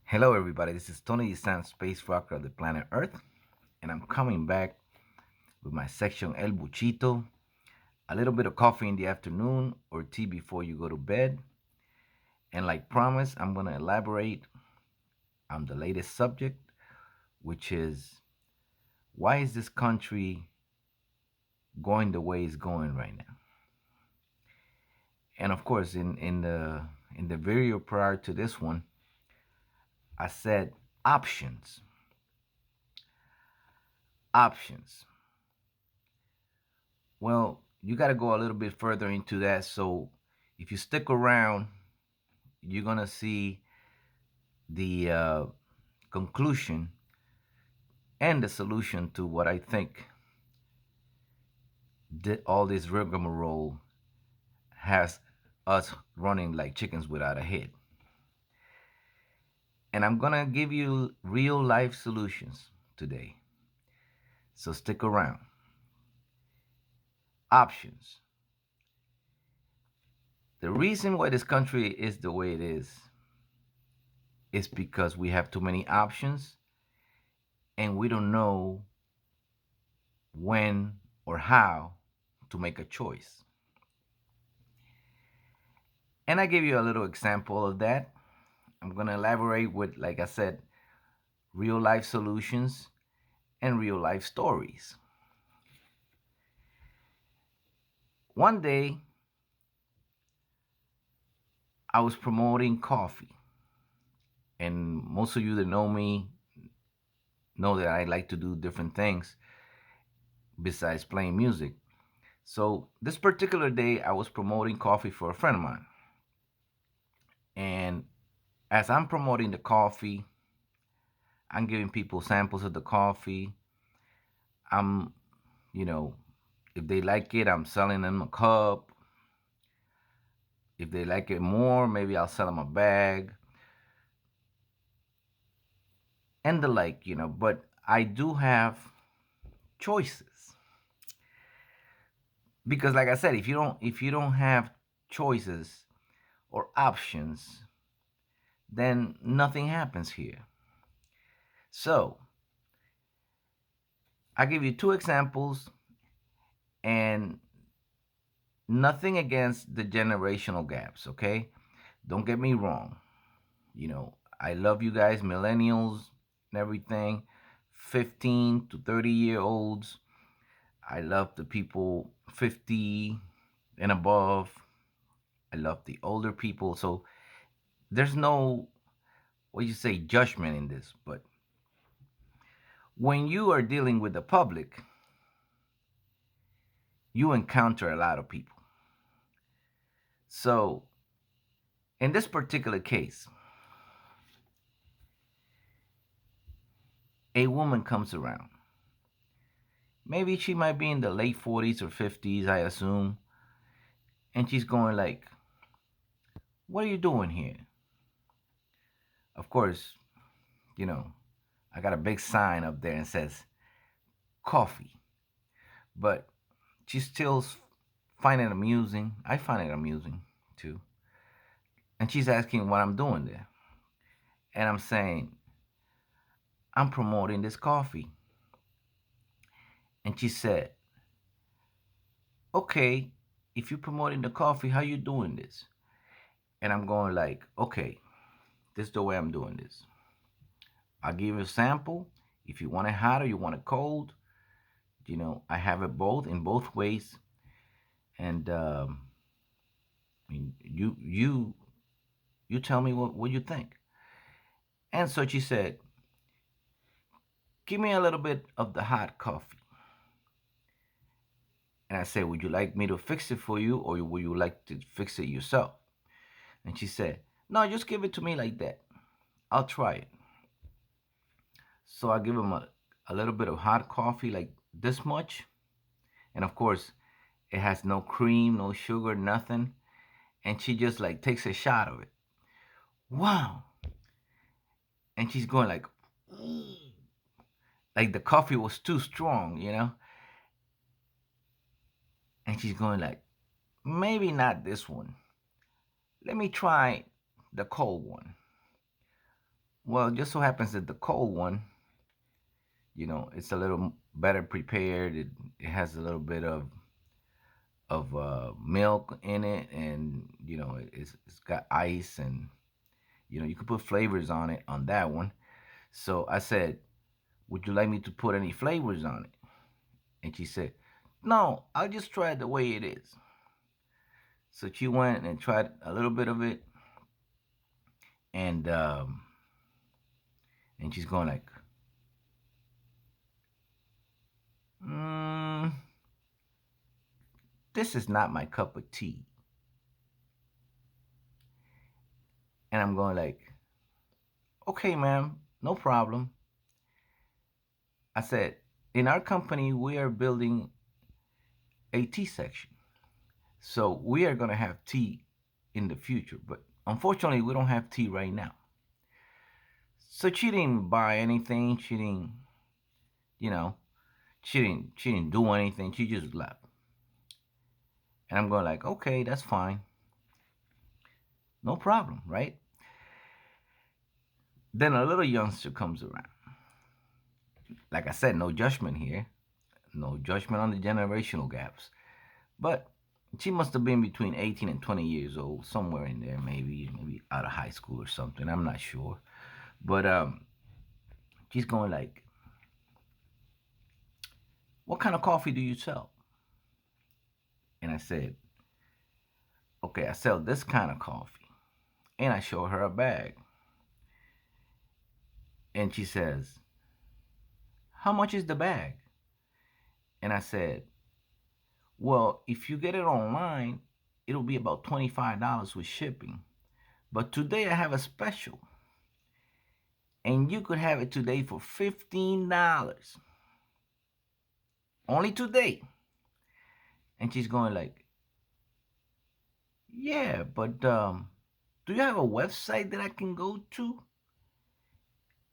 Hello, everybody. This is Tony Dizant, space rocker of the planet Earth, and I'm coming back with my section El Buchito. A little bit of coffee in the afternoon or tea before you go to bed. And like promised, I'm going to elaborate on the latest subject, which is why is this country going the way it's going right now? And of course, in the video prior to this one, I said options. Options. Well, you got to go a little bit further into that. So if you stick around, you're going to see the conclusion and the solution to what I think all this rigmarole has us running like chickens without a head. And I'm going to give you real life solutions today. So stick around. Options. The reason why this country is the way it is because we have too many options and we don't know when or how to make a choice. And I give you a little example of that. I'm going to elaborate with, like I said, real life solutions and real life stories. One day, I was promoting coffee. And most of you that know me know that I like to do different things besides playing music. So, this particular day, I was promoting coffee for a friend of mine. And as I'm promoting the coffee, I'm giving people samples of the coffee. I'm, you know, if they like it, I'm selling them a cup. If they like it more, maybe I'll sell them a bag and the like. But I do have choices because, like I said, if you don't have choices or options, then nothing happens here. So I give you two examples and nothing against the generational gaps, okay? Don't get me wrong. I love you guys, millennials and everything, 15 to 30-year olds. I love the people 50 and above. I love the older people. So there's no, what you say, judgment in this. But when you are dealing with the public, you encounter a lot of people. So in this particular case, a woman comes around. Maybe she might be in the late 40s or 50s, I assume. And she's going like, "What are you doing here?" Of course, you know, I got a big sign up there and says coffee. But she still find it amusing. I find it amusing too. And she's asking what I'm doing there. And I'm saying, I'm promoting this coffee. And she said, okay, if you're promoting the coffee, how you doing this? And I'm going like, okay, this is the way I'm doing this. I'll give you a sample. If you want it hot or you want it cold, I have it both in both ways. And I mean, you tell me what you think. And so she said, give me a little bit of the hot coffee. And I said, would you like me to fix it for you or would you like to fix it yourself? And she said, no, just give it to me like that. I'll try it. So I give him a little bit of hot coffee, like this much. And of course, it has no cream, no sugar, nothing. And she just like takes a shot of it. Wow. And she's going like the coffee was too strong. And she's going like, maybe not this one. Let me try the cold one. Well, it just so happens that the cold one, it's a little better prepared. It has a little bit of milk in it, and it's got ice, and you can put flavors on it on that one. So I said, "Would you like me to put any flavors on it?" And she said, "No, I'll just try it the way it is." So she went and tried a little bit of it, and she's going like, mm, "This is not my cup of tea." And I'm going like, "Okay, ma'am, no problem." I said, "In our company, we are building a tea section, so we are gonna have tea in the future, but unfortunately, we don't have tea right now." So she didn't buy anything. You know, she didn't do anything. She just left. And I'm going like, okay, that's fine, no problem, right? Then a little youngster comes around. Like I said, no judgment here, no judgment on the generational gaps. But she must have been between 18 and 20 years old, somewhere in there, maybe out of high school or something. I'm not sure. But she's going like, "What kind of coffee do you sell?" And I said, "Okay, I sell this kind of coffee." And I show her a bag. And she says, "How much is the bag?" And I said, "Well, if you get it online, it'll be about $25 with shipping. But today I have a special, and you could have it today for $15. Only today." And she's going like, "Yeah, but do you have a website that I can go to?"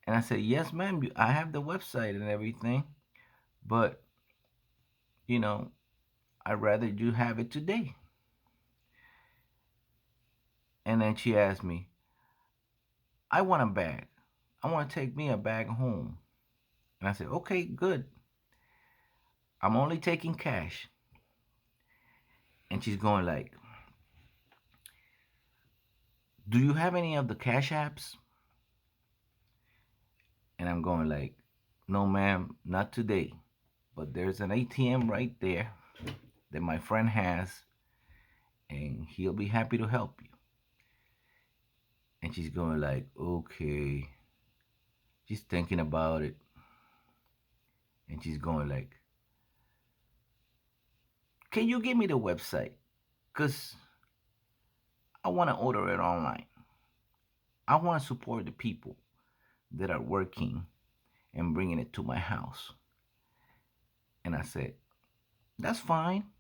And I said, "Yes, ma'am, I have the website and everything, but you know, I'd rather you have it today." And then she asked me, "I want a bag. I want to take me a bag home." And I said, "Okay, good. I'm only taking cash." And she's going like, "Do you have any of the cash apps?" And I'm going like, "No, ma'am, not today. But there's an ATM right there that my friend has, and he'll be happy to help you." And she's going like, "Okay." She's thinking about it, and she's going like, "Can you give me the website? Cause I want to order it online. I want to support the people that are working and bringing it to my house." And I said, "That's fine.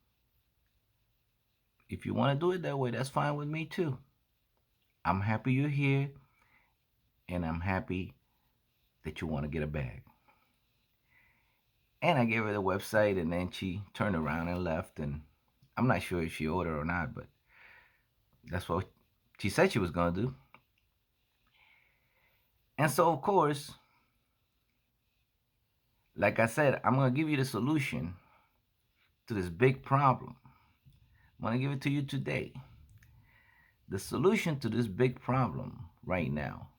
If you want to do it that way, that's fine with me too. I'm happy you're here, and I'm happy that you want to get a bag." And I gave her the website, and then she turned around and left. And I'm not sure if she ordered or not, but that's what she said she was going to do. And so, of course, like I said, I'm going to give you the solution to this big problem. I'm going to give it to you today. The solution to this big problem right now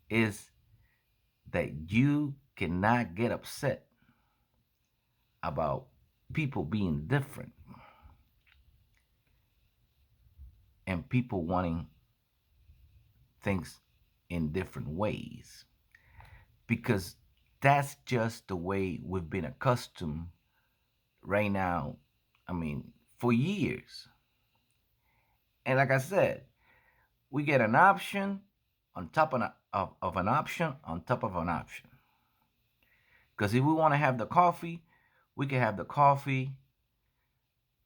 is that you cannot get upset about people being different and people wanting things in different ways, because that's just the way we've been accustomed right now. I mean, for years. And like I said, we get an option on top of an option on top of an option. Because if we want to have the coffee, we can have the coffee.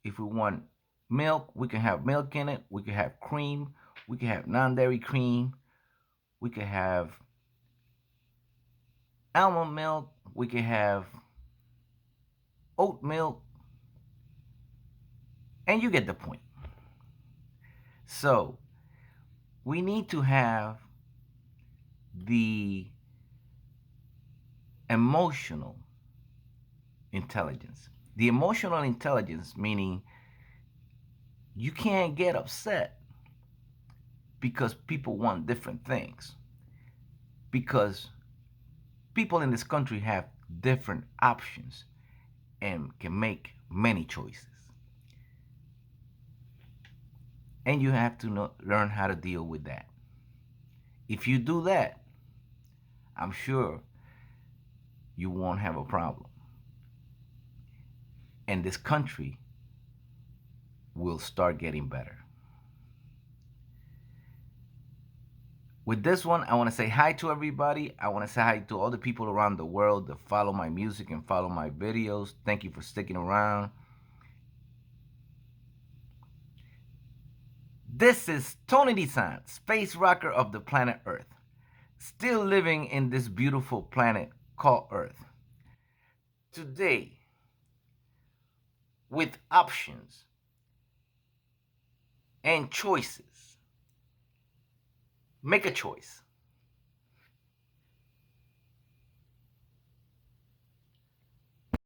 If we want milk, we can have milk in it. We can have cream. We can have non-dairy cream. We can have almond milk. We can have oat milk. And you get the point. So we need to have the emotional intelligence. The emotional intelligence meaning you can't get upset because people want different things. Because people in this country have different options and can make many choices. And you have to learn how to deal with that. If you do that, I'm sure you won't have a problem. And this country will start getting better. With this one, I want to say hi to everybody. I want to say hi to all the people around the world that follow my music and follow my videos. Thank you for sticking around. This is Tony Dizant, space rocker of the planet Earth, still living in this beautiful planet called Earth. Today, with options and choices, make a choice.